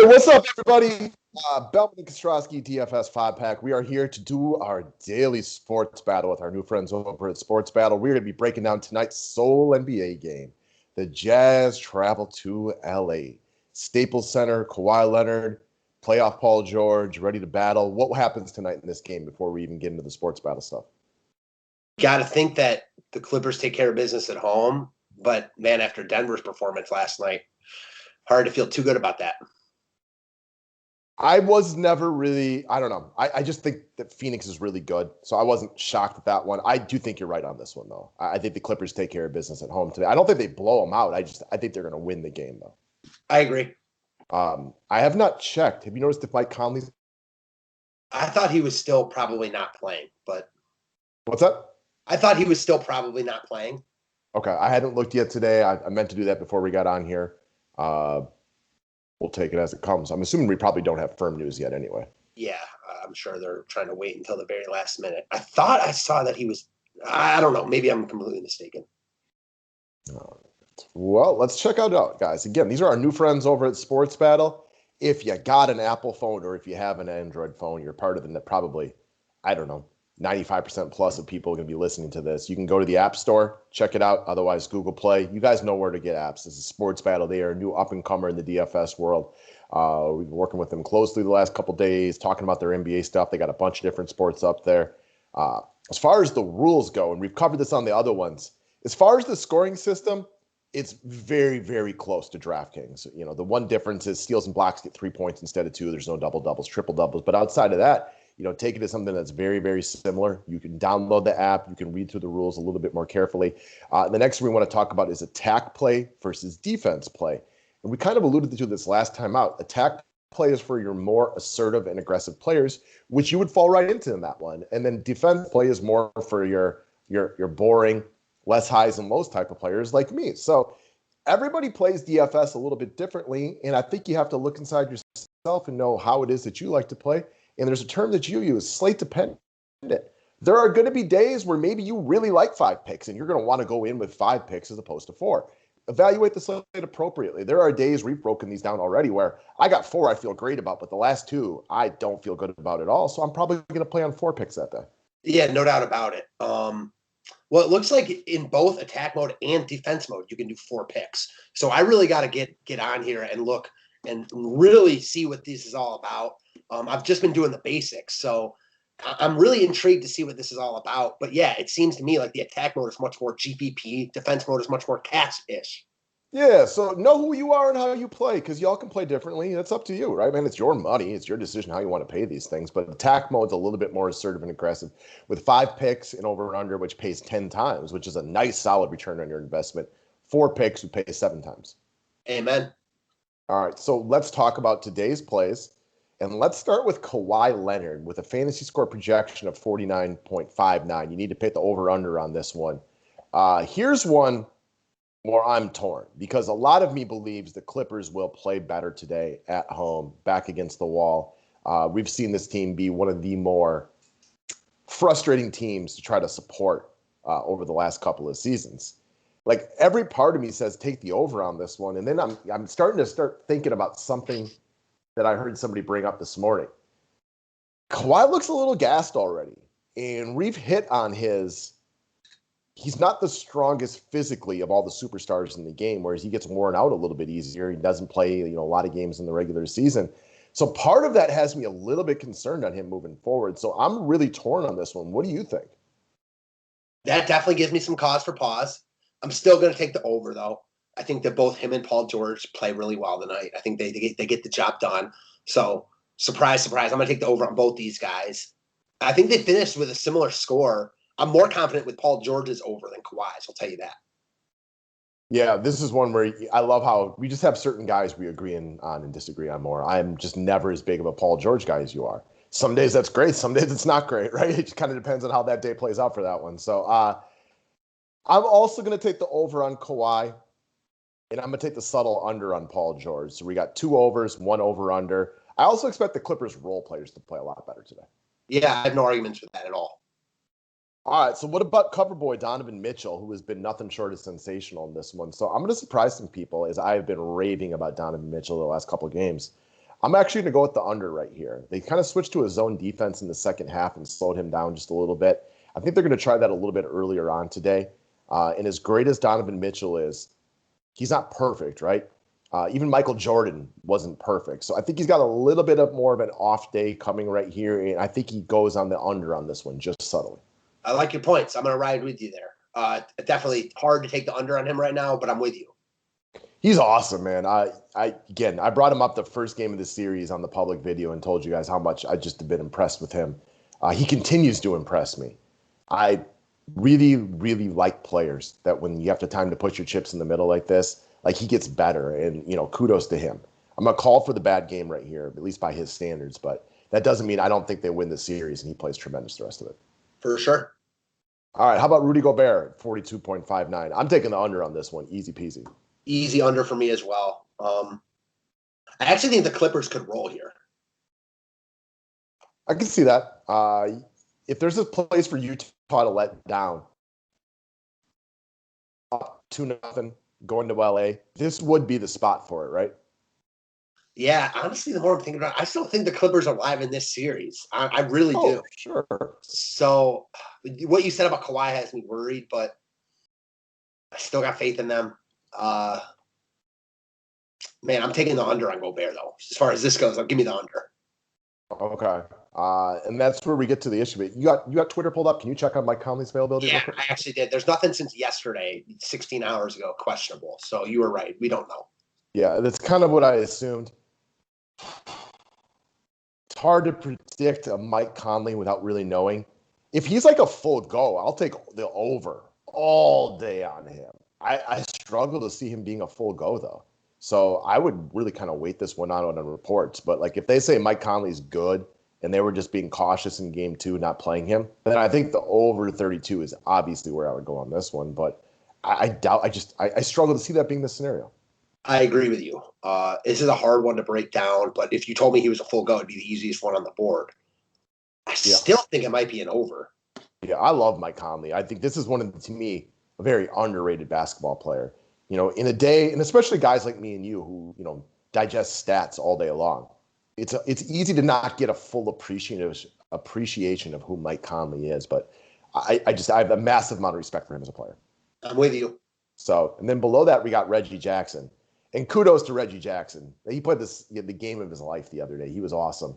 What's up, everybody? Belman and Kostrowski, DFS 5-pack. We are here to do our daily sports battle with our new friends over at Sports Battle. We're going to be breaking down tonight's sole NBA game. The Jazz travel to LA. Staples Center, Kawhi Leonard, playoff Paul George, ready to battle. What happens tonight in this game before we even get into the sports battle stuff? Got to think that the Clippers take care of business at home. But, man, after Denver's performance last night, hard to feel too good about that. I was never really, I don't know. I just think that Phoenix is really good. So I wasn't shocked at that one. I do think you're right on this one, though. I think the Clippers take care of business at home today. I don't think they blow them out. I think they're going to win the game, though. I agree. I have not checked. Have you noticed if Mike Conley's? I thought he was still probably not playing, but. What's that? I thought he was still probably not playing. Okay. I hadn't looked yet today. I meant to do that before we got on here. We'll take it as it comes. I'm assuming we probably don't have firm news yet anyway. Yeah, I'm sure they're trying to wait until the very last minute. I thought I saw that he was – I don't know. Maybe I'm completely mistaken. Well, let's check it out, guys. Again, these are our new friends over at Sports Battle. If you got an Apple phone or if you have an Android phone, you're part of them that probably, I don't know, 95% plus of people are going to be listening to this. You can go to the App Store, check it out. Otherwise, Google Play. You guys know where to get apps. This is Sports Battle. They are a new up-and-comer in the DFS world. We've been working with them closely the last couple days, talking about their NBA stuff. They got a bunch of different sports up there. As far as the rules go, and we've covered this on the other ones, as far as the scoring system, it's very, very close to DraftKings. You know, the one difference is steals and blocks get 3 points instead of 2. There's no double-doubles, triple-doubles. But outside of that, you know, take it as something that's very, very similar. You can download the app. You can read through the rules a little bit more carefully. The next thing we want to talk about is attack play versus defense play. And we kind of alluded to this last time out. Attack play is for your more assertive and aggressive players, which you would fall right into in that one. And then defense play is more for your boring, less highs and lows type of players like me. So everybody plays DFS a little bit differently. And I think you have to look inside yourself and know how it is that you like to play. And there's a term that you use, slate dependent. There are going to be days where maybe you really like 5 picks and you're going to want to go in with 5 picks as opposed to 4. Evaluate the slate appropriately. There are days, we've broken these down already, where I got 4 I feel great about, but the last 2 I don't feel good about at all. So I'm probably going to play on 4 picks that day. Yeah, no doubt about it. Well, it looks like in both attack mode and defense mode, you can do 4 picks. So I really got to get on here and look and really see what this is all about. I've just been doing the basics, so I'm really intrigued to see what this is all about. But, yeah, it seems to me like the attack mode is much more GPP. Defense mode is much more cash-ish. Yeah, so know who you are and how you play, because y'all can play differently. That's up to you, right, man? It's your money. It's your decision how you want to pay these things. But attack mode's a little bit more assertive and aggressive with 5 picks and over and under, which pays 10 times, which is a nice, solid return on your investment. 4 picks would pay 7 times. Amen. All right, so let's talk about today's plays. And let's start with Kawhi Leonard with a fantasy score projection of 49.59. You need to pick the over-under on this one. Here's one where I'm torn because a lot of me believes the Clippers will play better today at home, back against the wall. We've seen this team be one of the more frustrating teams to try to support over the last couple of seasons. Like every part of me says take the over on this one, and then I'm starting to thinking about something that I heard somebody bring up this morning. Kawhi looks a little gassed already, and we've hit on he's not the strongest physically of all the superstars in the game, whereas he gets worn out a little bit easier. He doesn't play, a lot of games in the regular season. So part of that has me a little bit concerned on him moving forward. So I'm really torn on this one. What do you think? That definitely gives me some cause for pause. I'm still going to take the over, though. I think that both him and Paul George play really well tonight. I think they get the job done. So, surprise, surprise. I'm going to take the over on both these guys. I think they finished with a similar score. I'm more confident with Paul George's over than Kawhi's. I'll tell you that. Yeah, this is one where I love how we just have certain guys we agree on and disagree on more. I'm just never as big of a Paul George guy as you are. Some days that's great. Some days it's not great, right? It just kind of depends on how that day plays out for that one. So, I'm also going to take the over on Kawhi. And I'm going to take the subtle under on Paul George. So we got 2 overs, 1 over-under. I also expect the Clippers role players to play a lot better today. Yeah, I have no arguments with that at all. All right, so what about cover boy Donovan Mitchell, who has been nothing short of sensational in this one? So I'm going to surprise some people as I've been raving about Donovan Mitchell the last couple of games. I'm actually going to go with the under right here. They kind of switched to a zone defense in the second half and slowed him down just a little bit. I think they're going to try that a little bit earlier on today. And as great as Donovan Mitchell is, he's not perfect, right? Even Michael Jordan wasn't perfect. So I think he's got a little bit of more of an off day coming right here. And I think he goes on the under on this one, just subtly. I like your points. I'm going to ride with you there. Definitely hard to take the under on him right now, but I'm with you. He's awesome, man. I brought him up the first game of the series on the public video and told you guys how much I just have been impressed with him. He continues to impress me. I really, really like players that when you have the time to put your chips in the middle like this, like he gets better, and kudos to him. I'm gonna call for the bad game right here, at least by his standards, but that doesn't mean I don't think they win the series, and he plays tremendous the rest of it. For sure. All right, how about Rudy Gobert at 42.59? I'm taking the under on this one, easy peasy. Easy under for me as well. I actually think the Clippers could roll here. I can see that. If there's a place for Utah to let down, up 2-0, going to LA, this would be the spot for it, right? Yeah, honestly, the more I'm thinking about it, I still think the Clippers are live in this series. I really do. Sure. So what you said about Kawhi has me worried, but I still got faith in them. Man, I'm taking the under on Gobert, though. As far as this goes, give me the under. Okay. And that's where we get to the issue. But you got Twitter pulled up. Can you check on Mike Conley's availability? Yeah, I actually did. There's nothing since yesterday, 16 hours ago, questionable. So you were right. We don't know. Yeah, that's kind of what I assumed. It's hard to predict a Mike Conley without really knowing. If he's like a full go, I'll take the over all day on him. I struggle to see him being a full go, though. So I would really kind of wait this one out on reports. But like if they say Mike Conley's good and they were just being cautious in game 2, not playing him, then I think the over 32 is obviously where I would go on this one. But I doubt. I struggle to see that being the scenario. I agree with you. This is a hard one to break down, but if you told me he was a full go, it'd be the easiest one on the board. I still think it might be an over. Yeah, I love Mike Conley. I think this is one of, to me, a very underrated basketball player. In a day, and especially guys like me and you who, digest stats all day long, it's easy to not get a full appreciation of who Mike Conley is. But I have a massive amount of respect for him as a player. I'm with you. So, and then below that, we got Reggie Jackson. And kudos to Reggie Jackson. He played the game of his life the other day. He was awesome.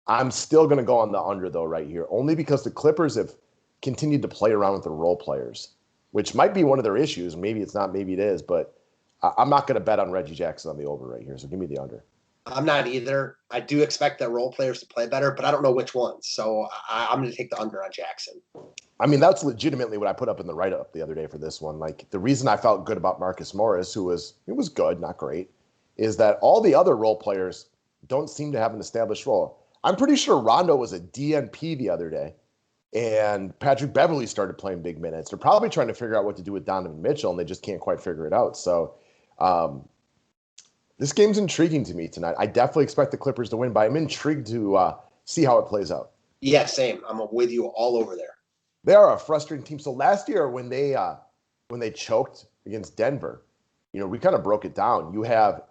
I'm still going to go on the under, though, right here, only because the Clippers have continued to play around with the role players, which might be one of their issues. Maybe it's not, maybe it is, but I'm not going to bet on Reggie Jackson on the over right here, so give me the under. I'm not either. I do expect the role players to play better, but I don't know which ones, so I'm going to take the under on Jackson. I mean, that's legitimately what I put up in the write-up the other day for this one. Like, the reason I felt good about Marcus Morris, who was good, not great, is that all the other role players don't seem to have an established role. I'm pretty sure Rondo was a DNP the other day, and Patrick Beverley started playing big minutes. They're probably trying to figure out what to do with Donovan Mitchell, and they just can't quite figure it out. So this game's intriguing to me tonight. I definitely expect the Clippers to win, but I'm intrigued to see how it plays out. Yeah, same. I'm with you all over there. They are a frustrating team. So last year when they choked against Denver, we kind of broke it down. You have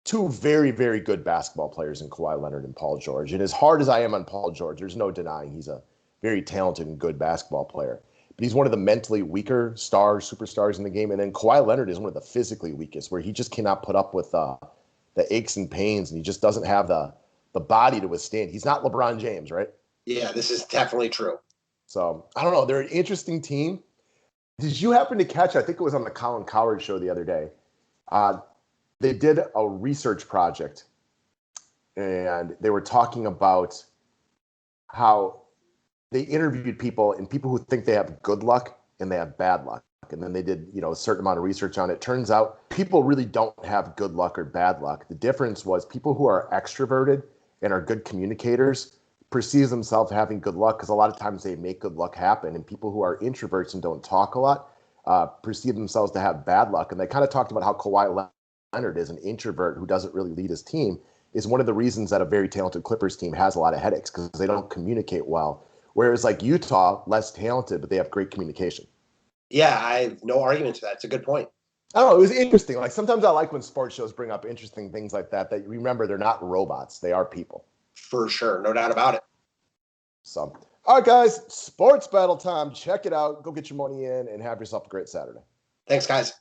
two very, very good basketball players in Kawhi Leonard and Paul George. And as hard as I am on Paul George, there's no denying he's a very talented and good basketball player. But he's one of the mentally weaker superstars in the game. And then Kawhi Leonard is one of the physically weakest, where he just cannot put up with the aches and pains, and he just doesn't have the body to withstand. He's not LeBron James, right? Yeah, this is definitely true. So, I don't know. They're an interesting team. Did you happen to catch, I think it was on the Colin Cowherd show the other day, they did a research project, and they were talking about how they interviewed people, and people who think they have good luck and they have bad luck. And then they did, a certain amount of research on it. Turns out people really don't have good luck or bad luck. The difference was people who are extroverted and are good communicators perceive themselves having good luck, because a lot of times they make good luck happen. And people who are introverts and don't talk a lot perceive themselves to have bad luck. And they kind of talked about how Kawhi Leonard is an introvert who doesn't really lead his team, is one of the reasons that a very talented Clippers team has a lot of headaches, because they don't communicate well. Whereas like Utah, less talented, but they have great communication. Yeah, I have no argument to that. It's a good point. I don't know. It was interesting. Like sometimes I like when sports shows bring up interesting things like that. That you remember they're not robots; they are people. For sure, no doubt about it. So, all right, guys, sports battle time. Check it out. Go get your money in and have yourself a great Saturday. Thanks, guys.